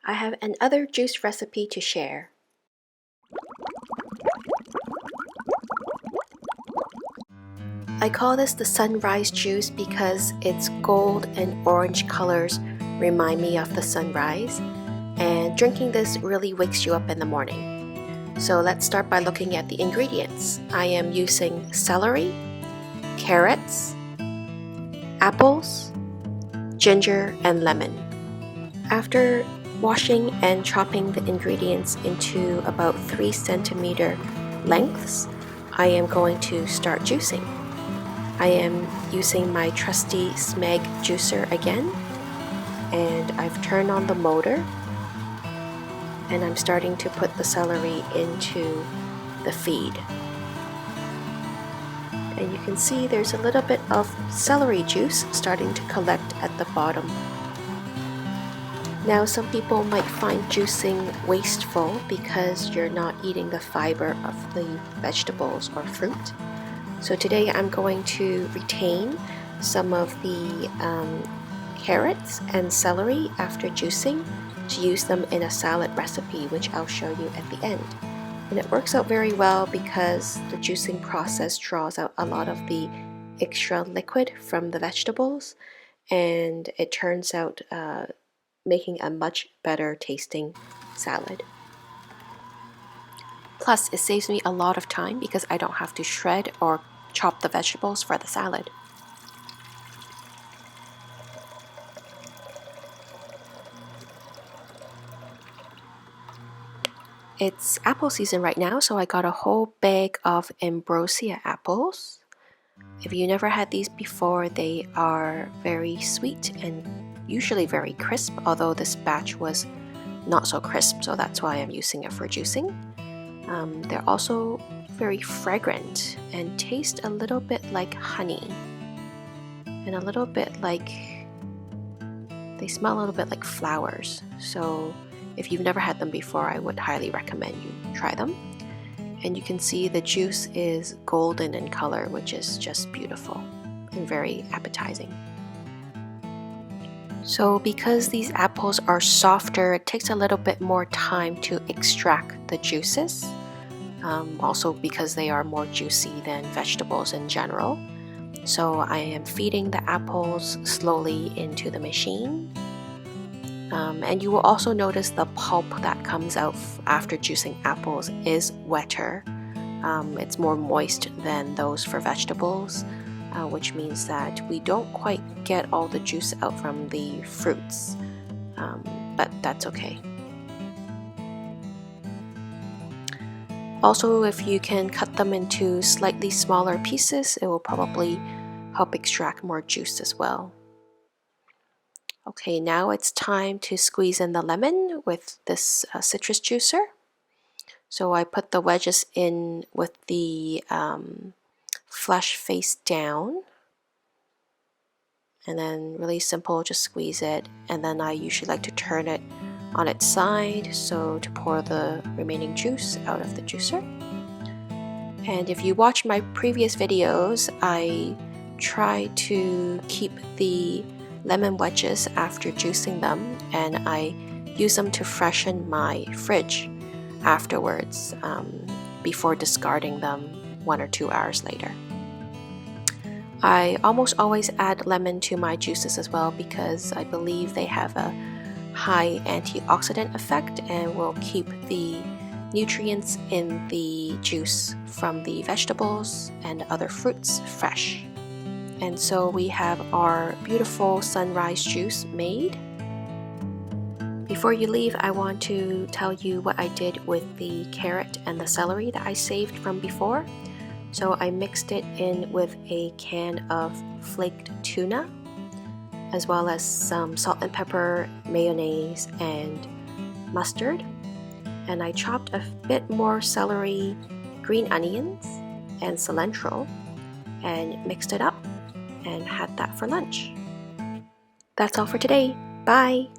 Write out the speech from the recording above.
I have another juice recipe to share. I call this the sunrise juice because its gold and orange colors remind me of the sunrise, and drinking this really wakes you up in the morning. So let's start by looking at the ingredients. I am using celery, carrots, apples, ginger, and lemon. After washing and chopping the ingredients into about 3 centimeter lengths, I am going to start juicing. I am using my trusty Smeg juicer again, and I've turned on the motor, and I'm starting to put the celery into the feed. And you can see there's a little bit of celery juice starting to collect at the bottom. Now, some people might find juicing wasteful because you're not eating the fiber of the vegetables or fruit. So today I'm going to retain some of the carrots and celery after juicing to use them in a salad recipe, which I'll show you at the end. And it works out very well because the juicing process draws out a lot of the extra liquid from the vegetables, and it turns out making a much better tasting salad. Plus, it saves me a lot of time because I don't have to shred or chop the vegetables for the salad. It's apple season right now, so I got a whole bag of ambrosia apples. If you never had these before, they are very sweet and usually very crisp, although this batch was not so crisp, so that's why I'm using it for juicing. They're also very fragrant and taste a little bit like honey, and a little bit like, they smell a little bit like flowers. So if you've never had them before, I would highly recommend you try them. And you can see the juice is golden in color, which is just beautiful and very appetizing. So because these apples are softer, it takes a little bit more time to extract the juices. Also because they are more juicy than vegetables in general. So I am feeding the apples slowly into the machine. And you will also notice the pulp that comes out after juicing apples is wetter. It's more moist than those for vegetables, which means that we don't quite get all the juice out from the fruits, but that's okay. Also, if you can cut them into slightly smaller pieces, it will probably help extract more juice as well. Okay, now it's time to squeeze in the lemon with this citrus juicer. So I put the wedges in with the flesh face down, and then really simple, just squeeze it, and then I usually like to turn it on its side so to pour the remaining juice out of the juicer. And if you watch my previous videos, I try to keep the lemon wedges after juicing them, and I use them to freshen my fridge afterwards, before discarding them 1 or 2 hours later. I almost always add lemon to my juices as well because I believe they have a high antioxidant effect and will keep the nutrients in the juice from the vegetables and other fruits fresh. And so we have our beautiful sunrise juice made. Before you leave, I want to tell you what I did with the carrot and the celery that I saved from before. So I mixed it in with a can of flaked tuna, as well as some salt and pepper, mayonnaise, and mustard. And I chopped a bit more celery, green onions, and cilantro, and mixed it up and had that for lunch. That's all for today. Bye!